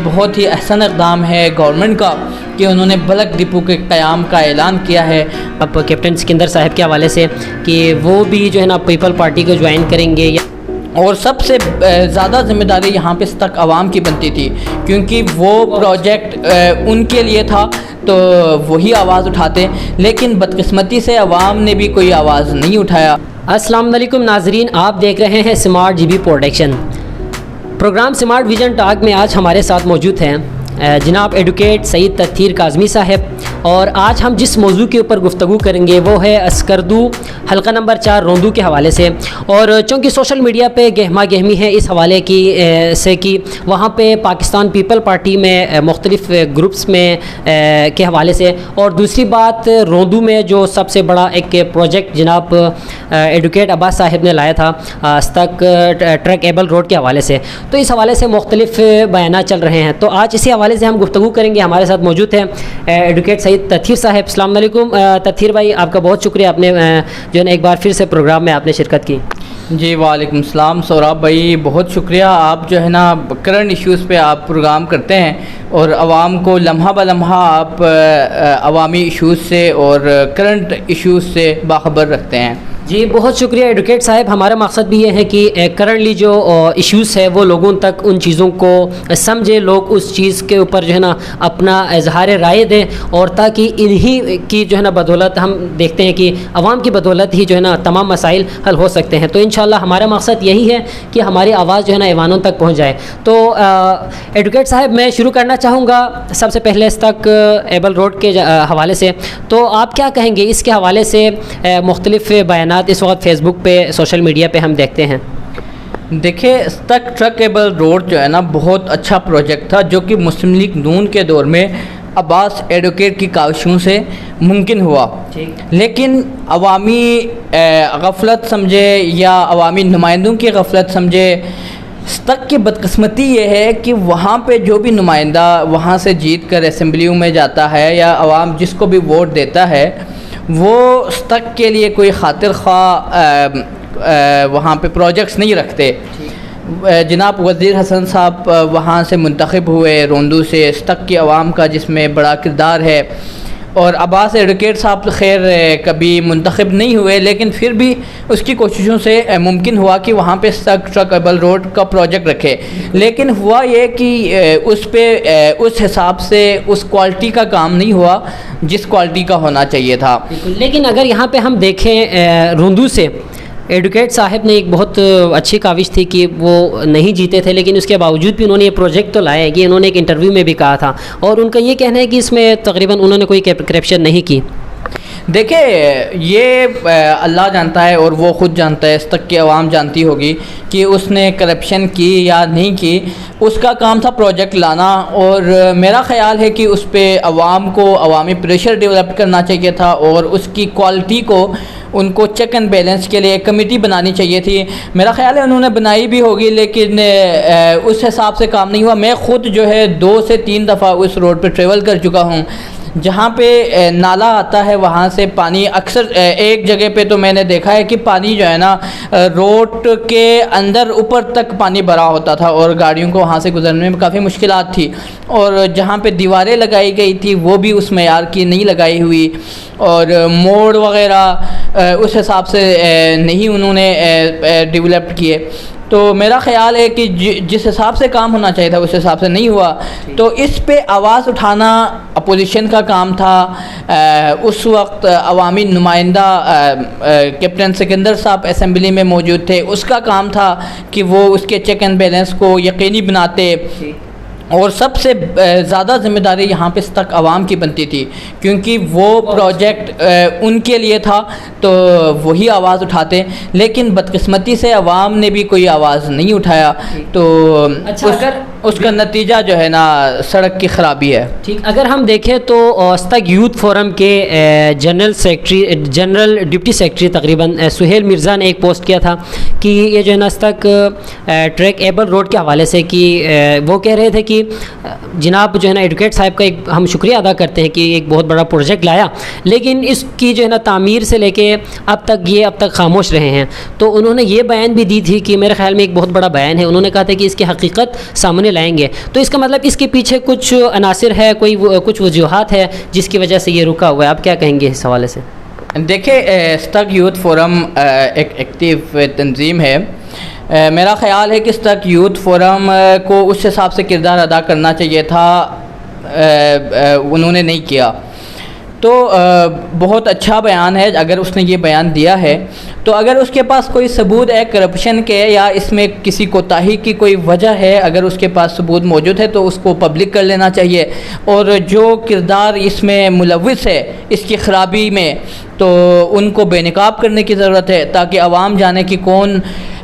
बहुत ही अहसन इक़दाम है गवर्नमेंट का कि उन्होंने बल्क डिपो के क़याम का ऐलान किया है। अब कैप्टन सिकंदर साहब के हवाले से कि वो भी जो है ना पीपल पार्टी को ज्वाइन करेंगे, और सबसे ज़्यादा ज़िम्मेदारी यहाँ पे तक आवाम की बनती थी, क्योंकि वो प्रोजेक्ट उनके लिए था तो वही आवाज़ उठाते, लेकिन बदकिस्मती से आवाम ने भी कोई आवाज़ नहीं उठाया। अस्सलाम वालेकुम नाजरीन, आप देख रहे हैं Smart GB Production. Programme Smart Vision Talk में आज हमारे साथ मौजूद हैं जनाब एडवोकेट सईद तत्हीर काज़मी साहब, और आज हम जिस मौजू के ऊपर गुफ्तगू करेंगे वो है अस्करदू हल्का नंबर 4 रोंदू के हवाले से। और चूँकि सोशल मीडिया पे गहमा गहमी है इस हवाले की से कि वहाँ पे पाकिस्तान पीपल पार्टी में मुख्तलिफ ग्रुप्स में के हवाले से, और दूसरी बात रोंदू में जो सबसे बड़ा एक प्रोजेक्ट जनाब एडवोकेट अब्बास साहब ने लाया था तक ट्रक एबल रोड के हवाले से, तो इस हवाले से मुख्तलिफ बयान चल रहे हैं। तो आज इसी हवाले से हम गुफ्तगू करेंगे। हमारे साथ मौजूद हैं एडवोकेट सईद तत्हीर साहब। अस्सलाम वालेकुम तत्हीर भाई, आपका बहुत शुक्रिया, आपने जो है ना एक बार फिर से प्रोग्राम में आपने शिरकत की। जी वालेकुम सलाम सौरभ भाई, बहुत शुक्रिया। आप जो है ना करंट इश्यूज़ पे आप प्रोग्राम करते हैं और आवाम को लम्हा ब लम्हा आप अवामी इश्यूज़ से और करंट इश्यूज़ से बाखबर रखते हैं। जी बहुत शुक्रिया एडवोकेट साहब। हमारा मकसद भी ये है कि करंटली जो इश्यूज़ है वो लोगों तक उन चीज़ों को समझे, लोग उस चीज़ के ऊपर जो है ना अपना इजहार राय दें, और ताकि इन्हीं की जो है ना बदौलत हम देखते हैं कि आवाम की बदौलत ही जो है ना तमाम मसाइल हल हो सकते हैं। तो इंशाल्लाह हमारा मकसद यही है कि हमारी आवाज़ जो है ना ऐवानों तक पहुँच जाए। तो एडवोकेट साहब मैं शुरू करना चाहूँगा सबसे पहले तक एबल रोड के हवाले से। तो आप क्या कहेंगे इसके हवाले से? मुख्तलिफ बयान इस वक्त फेसबुक पे सोशल मीडिया पे हम देखते हैं। देखिए, तक ट्रक एबल रोड जो है ना बहुत अच्छा प्रोजेक्ट था, जो कि मुस्लिम लीग नून के दौर में अब्बास एडवोकेट की काविशों से मुमकिन हुआ, लेकिन अवामी गफलत समझे या अवामी नुमाइंदों की गफलत समझे। तक की बदकिस्मती ये है कि वहाँ पे जो भी नुमाइंदा वहाँ से जीत कर असम्बलियों में जाता है या अवाम जिसको भी वोट देता है वो तक के लिए कोई खातिर ख्वाह वहाँ पे प्रोजेक्ट्स नहीं रखते। जनाब वज़ीर हसन साहब वहाँ से मुंतखब हुए रोंदू से, तक की आवाम का जिसमें बड़ा किरदार है, और अब्बास एडवोकेट साहब खैर कभी मुंतखब नहीं हुए, लेकिन फिर भी उसकी कोशिशों से मुमकिन हुआ कि वहाँ पे ट्रक एबल रोड का प्रोजेक्ट रखे। लेकिन हुआ ये कि उस पे उस हिसाब से उस क्वालिटी का काम नहीं हुआ जिस क्वालिटी का होना चाहिए था। लेकिन अगर यहाँ पे हम देखें रोंदू से एडवोकेट साहब ने एक बहुत अच्छी काविश थी कि वो नहीं जीते थे, लेकिन उसके बावजूद भी उन्होंने ये प्रोजेक्ट तो लाया है कि उन्होंने एक इंटरव्यू में भी कहा था, और उनका ये कहना है कि इसमें तकरीबन उन्होंने कोई करप्शन नहीं की। देखिए, ये अल्लाह जानता है और वो ख़ुद जानता है, इस तक की आवाम जानती होगी कि उसने करप्शन की या नहीं की। उसका काम था प्रोजेक्ट लाना, और मेरा ख़्याल है कि उस पर आवाम को अवामी प्रेशर डेवलप करना चाहिए था, और उसकी क्वालिटी को उनको चेक एंड बैलेंस के लिए एक कमेटी बनानी चाहिए थी। मेरा ख़्याल है उन्होंने बनाई भी होगी, लेकिन उस हिसाब से काम नहीं हुआ। मैं ख़ुद जो है 2 से 3 दफ़ा उस रोड पर ट्रेवल कर चुका हूँ, जहाँ पे नाला आता है वहाँ से पानी अक्सर एक जगह पे तो मैंने देखा है कि पानी जो है ना रोड के अंदर ऊपर तक पानी भरा होता था, और गाड़ियों को वहाँ से गुजरने में काफ़ी मुश्किलात थी। और जहाँ पे दीवारें लगाई गई थी वो भी उस मेयार की नहीं लगाई हुई, और मोड़ वगैरह उस हिसाब से नहीं उन्होंने डेवलप किए। तो मेरा ख़्याल है कि जिस हिसाब से काम होना चाहिए था उस हिसाब से नहीं हुआ। तो इस पे आवाज़ उठाना अपोजिशन का काम था। उस वक्त अवामी नुमाइंदा कैप्टन सिकंदर साहब असम्बली में मौजूद थे, उसका काम था कि वो उसके चेक एंड बैलेंस को यकीनी बनाते, और सबसे ज़्यादा ज़िम्मेदारी यहाँ पे तक आवाम की बनती थी, क्योंकि वो प्रोजेक्ट उनके लिए था तो वही आवाज़ उठाते, लेकिन बदकिस्मती से आवाम ने भी कोई आवाज़ नहीं उठाया। तो उसका नतीजा जो है ना सड़क की ख़राबी है। ठीक, अगर हम देखें तो तक यूथ फोरम के जनरल डिप्टी सेक्रेटरी तकरीबन सुहेल मिर्ज़ा ने एक पोस्ट किया था कि ये जो है ना तक ट्रैक एबल रोड के हवाले से कि वो कह रहे थे कि जनाब जो है ना एडवोकेट साहब का एक हम शुक्रिया अदा करते हैं कि एक बहुत बड़ा प्रोजेक्ट लाया, लेकिन इसकी जो है ना तामीर से लेके अब तक खामोश रहे हैं। तो उन्होंने ये बयान भी दी थी कि मेरे ख्याल में एक बहुत बड़ा बयान है, उन्होंने कहा था कि इसकी हकीकत सामने लाएंगे। तो इसका मतलब इसके पीछे कुछ अनासिर है, कुछ वजूहात है जिसकी वजह से ये रुका हुआ है। आप क्या कहेंगे इस हवाले से? देखिए, स्तक यूथ फोरम एक एक्टिव तंजीम है। मेरा ख़्याल है कि स्तक यूथ फोरम को उस हिसाब से किरदार अदा करना चाहिए था, उन्होंने नहीं किया। तो बहुत अच्छा बयान है अगर उसने ये बयान दिया है। तो अगर उसके पास कोई सबूत है करप्शन के या इसमें किसी कोताही की कोई वजह है, अगर उसके पास सबूत मौजूद है तो उसको पब्लिक कर लेना चाहिए। और जो किरदार इसमें मुलविस है इसकी ख़राबी में, तो उनको बेनकाब करने की ज़रूरत है ताकि आवाम जाने कि कौन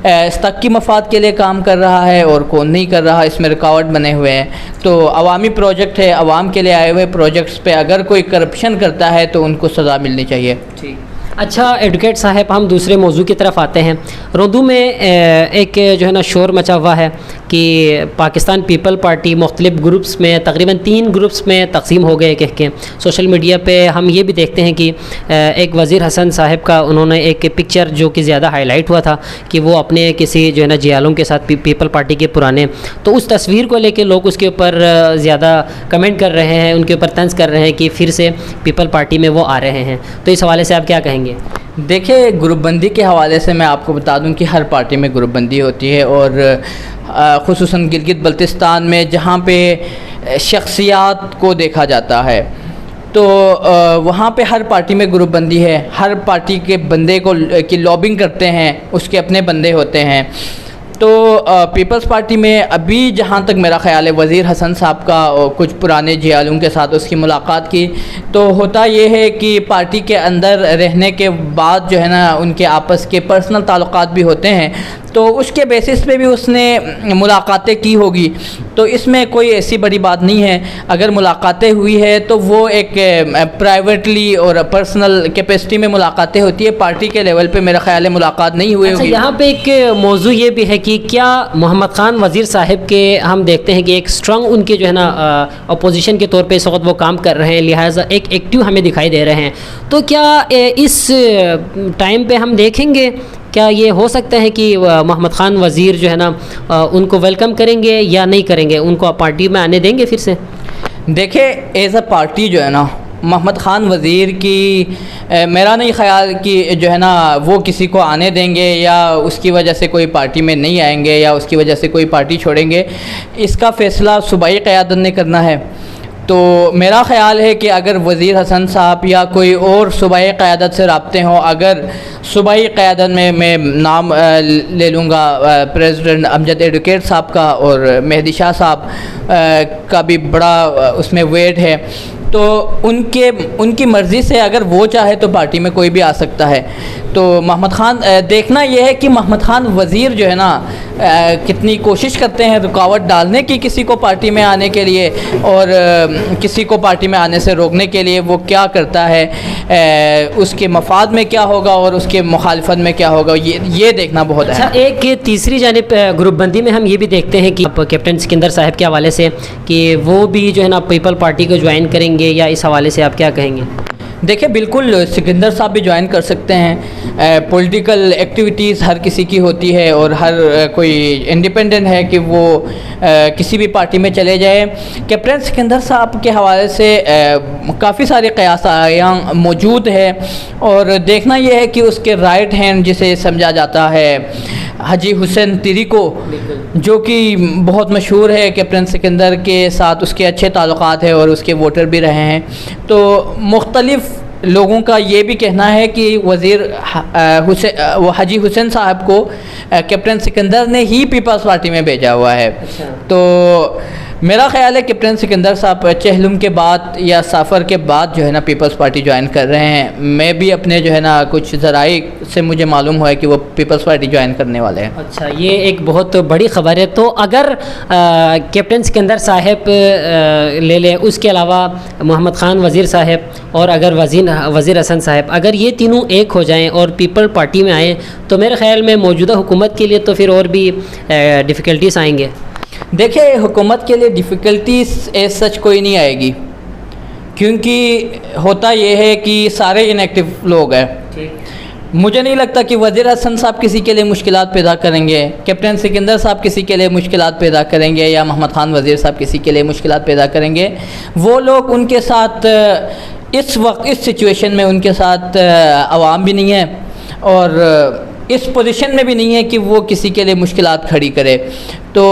स्तक की मफाद के लिए काम कर रहा है और कौन नहीं कर रहा। इसमें रिकॉर्ड बने हुए हैं। तो अवामी प्रोजेक्ट है, आवाम के लिए आए हुए प्रोजेक्ट्स पे अगर कोई करप्शन करता है तो उनको सज़ा मिलनी चाहिए। ठीक, अच्छा एडवोकेट साहब, हम दूसरे मौजू की तरफ आते हैं। रोंदू में एक जो है ना शोर मचा हुआ है कि पाकिस्तान पीपल पार्टी मुख्तलिफ ग्रुप्स में, तकरीबन 3 ग्रुप्स में तकसीम हो गए कह के। सोशल मीडिया पे हम ये भी देखते हैं कि एक वज़ीर हसन साहब का उन्होंने एक पिक्चर जो कि ज़्यादा हाईलाइट हुआ था कि वो अपने किसी जो है ना जियालों के साथ पीपल पार्टी के पुराने, तो उस तस्वीर को लेके लोग उसके ऊपर ज़्यादा कमेंट कर रहे हैं, उनके ऊपर तंज कर रहे हैं कि फिर से पीपल पार्टी में वो आ रहे हैं। तो इस हवाले से आप क्या कहेंगे? देखिए, ग्रुपबंदी के हवाले से मैं आपको बता दूं कि हर पार्टी में ग्रुपबंदी होती है और ख़ुसूसन गिलगित बल्तिस्तान में जहाँ पे शख्सियात को देखा जाता है तो वहाँ पे हर पार्टी में ग्रुपबंदी है। हर पार्टी के बंदे को की लॉबिंग करते हैं, उसके अपने बंदे होते हैं। तो पीपल्स पार्टी में अभी जहाँ तक मेरा ख़्याल है वज़ीर हसन साहब का कुछ पुराने जियालों के साथ उसकी मुलाकात की, तो होता ये है कि पार्टी के अंदर रहने के बाद जो है ना उनके आपस के पर्सनल ताल्लुकात भी होते हैं, तो उसके बेसिस पे भी उसने मुलाकातें की होगी। तो इसमें कोई ऐसी बड़ी बात नहीं है। अगर मुलाकातें हुई है तो वो एक प्राइवेटली और पर्सनल कैपेसिटी में मुलाकातें होती है, पार्टी के लेवल पे मेरा ख़्याल है मुलाकात नहीं हुई होगी। यहाँ पे एक मौजू ये भी है कि क्या मोहम्मद ख़ान वज़ीर साहब के हम देखते हैं कि एक स्ट्रॉन्ग उनके जो है ना अपोजिशन के तौर पे इस वक्त वो काम कर रहे हैं, लिहाजा एक एक्टिव हमें दिखाई दे रहे हैं। तो क्या इस टाइम पे हम देखेंगे, क्या ये हो सकता है कि मोहम्मद ख़ान वज़ीर जो है ना उनको वेलकम करेंगे या नहीं करेंगे, उनको पार्टी में आने देंगे फिर से? देखिए, एज अ पार्टी जो है ना मोहम्मद ख़ान वज़ीर की मेरा नहीं ख़्याल कि जो है ना वो किसी को आने देंगे या उसकी वजह से कोई पार्टी में नहीं आएंगे या उसकी वजह से कोई पार्टी छोड़ेंगे। इसका फ़ैसला सूबाई क़यादत ने करना है। तो मेरा ख़्याल है कि अगर वज़ीर हसन साहब या कोई और सूबाई क़यादत से राब्ते हों, अगर सूबाई क़यादत में मैं नाम ले लूँगा प्रेसिडेंट अमजद एडवोकेट साहब का और मेहदी शाह साहब का भी बड़ा उसमें वेट है, तो उनकी मर्ज़ी से अगर वो चाहे तो पार्टी में कोई भी आ सकता है। तो मोहम्मद ख़ान देखना यह है कि मोहम्मद ख़ान वज़ीर जो है ना कितनी कोशिश करते हैं रुकावट डालने की किसी को पार्टी में आने के लिए और किसी को पार्टी में आने से रोकने के लिए वो क्या करता है, उसके मफाद में क्या होगा और उसके मुखालफत में क्या होगा, ये देखना बहुत अच्छा, एक तीसरी जानिब ग्रुपबंदी में हम ये भी देखते हैं कि कैप्टन सिकंदर साहब के हवाले से कि वो भी जो है ना पीपल पार्टी को ज्वाइन करेंगे, या इस हवाले से आप क्या कहेंगे? देखिए, बिल्कुल सिकंदर साहब भी ज्वाइन कर सकते हैं। पॉलिटिकल एक्टिविटीज़ हर किसी की होती है और हर कोई इंडिपेंडेंट है कि वो किसी भी पार्टी में चले जाए। कैप्टन सिकंदर साहब के हवाले से काफ़ी सारे क़यासायां मौजूद है और देखना यह है कि उसके राइट हैंड जिसे समझा जाता है हाजी हुसैन तिरिको, जो कि बहुत मशहूर है कैप्टन सिकंदर के साथ उसके अच्छे ताल्लुकात है और उसके वोटर भी रहे हैं। तो मुख्तलिफ़ लोगों का ये भी कहना है कि वज़ीर हाजी हुसैन साहब को कैप्टन सिकंदर ने ही पीपल्स पार्टी में भेजा हुआ है। तो मेरा ख्याल है कैप्टन सिकंदर साहब चहलुम के बाद या सफ़र के बाद जो है ना पीपल्स पार्टी ज्वाइन कर रहे हैं। मैं भी अपने जो है ना कुछ ज़राए से मुझे मालूम हुआ है कि वो पीपल्स पार्टी ज्वाइन करने वाले हैं। अच्छा, ये एक बहुत बड़ी ख़बर है। तो अगर कैप्टन सिकंदर साहब ले लें, उसके अलावा मोहम्मद ख़ान वज़ीर साहब और अगर वज़ीर हसन साहब, अगर ये तीनों एक हो जाएं और पीपल पार्टी में आएँ तो मेरे ख़्याल में मौजूदा हुकूमत के लिए तो फिर और भी डिफ़िकल्टीज़ आएंगे। देखिए, हुकूमत के लिए डिफ़िकल्टीज एज सच कोई नहीं आएगी, क्योंकि होता ये है कि सारे इनएक्टिव लोग हैं। मुझे नहीं लगता कि वज़ीर हसन साहब किसी के लिए मुश्किलात पैदा करेंगे, कैप्टन सिकंदर साहब किसी के लिए मुश्किलात पैदा करेंगे, या मोहम्मद ख़ान वज़ीर साहब किसी के लिए मुश्किलात पैदा करेंगे। वो लोग उनके साथ इस वक्त इस सिचुएशन में उनके साथ आवाम भी नहीं है और इस पोजीशन में भी नहीं है कि वो किसी के लिए मुश्किलात खड़ी करे। तो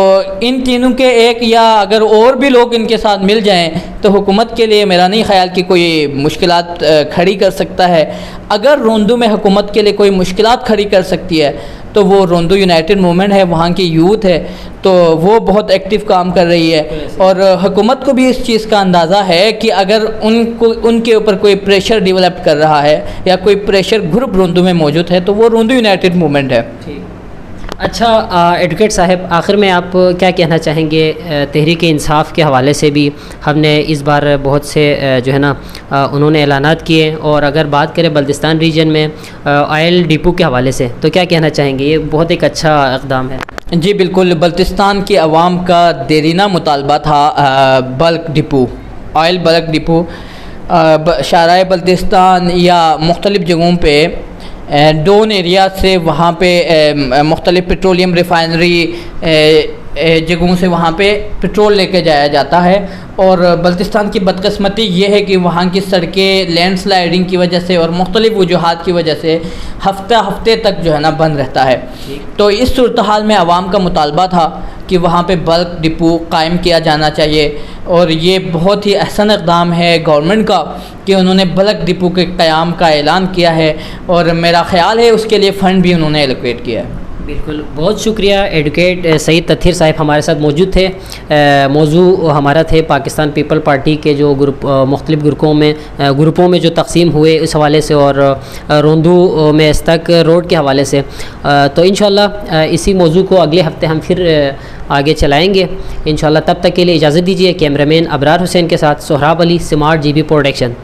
इन तीनों के एक या अगर और भी लोग इनके साथ मिल जाएं तो हुकूमत के लिए मेरा नहीं ख्याल कि कोई मुश्किलात खड़ी कर सकता है। अगर रोंदू में हुकूमत के लिए कोई मुश्किलात खड़ी कर सकती है तो वो रोंदू यूनाइटेड मूवमेंट है, वहाँ की यूथ है, तो वो बहुत एक्टिव काम कर रही है। और हुकूमत को भी इस चीज़ का अंदाज़ा है कि अगर उनके ऊपर कोई प्रेशर डेवलप कर रहा है या कोई प्रेशर ग्रुप रोंदू में मौजूद है तो वो रोंदू यूनाइटेड मूवमेंट है। अच्छा, एडवोकेट साहब, आखिर में आप क्या कहना चाहेंगे? तहरीक इंसाफ के हवाले से भी हमने इस बार बहुत से जो है ना उन्होंने ऐलानात किए, और अगर बात करें बल्तिस्तान रीजन में ऑयल डिपो के हवाले से तो क्या कहना चाहेंगे? ये बहुत एक अच्छा इक़दाम है। जी बिल्कुल, बल्तिस्तान की आवाम का देरीना मुतालबा था bulk depot, oil bulk depot शाराए बल्तिस्तान या मुख्तलिफ़ जगहों पे डोन एरिया से वहाँ पे मुख्तलिफ़ पेट्रोलियम रिफ़ाइनरी जगहों से वहाँ पे पेट्रोल लेके जाया जाता है। और बल्तिस्तान की बदकिस्मती ये है कि वहाँ की सड़कें लैंडस्लाइडिंग की वजह से और मुख्तलिफ़ वजूहात की वजह से हफ्ते तक जो है ना बंद रहता है। तो इस सूरत हाल में आवाम का मुतालबा था कि वहाँ पे बल्क डिपो कायम किया जाना चाहिए, और ये बहुत ही अहसन इक़दाम है गवर्नमेंट का कि उन्होंने बल्क डिपो के क़याम का ऐलान किया है, और मेरा ख़्याल है उसके लिए फ़ंड भी उन्होंने एलोकेट किया है। बिल्कुल, बहुत शुक्रिया। एडवोकेट सईद तत्हीर साहब हमारे साथ मौजूद थे। मौजू हमारा थे पाकिस्तान पीपल पार्टी के जो मुख्तलिफ़ ग्रुपों में जो तकसीम हुए इस हवाले से, और रोंदू में इस्तक रोड के हवाले से। तो इंशाल्लाह इसी मौजू को अगले हफ्ते हम फिर आगे चलाएँगे इंशाल्लाह। तब तक के लिए इजाज़त दीजिए। कैमरामैन अबरार हुसैन के साथ Sohrab Ali, smart GB production.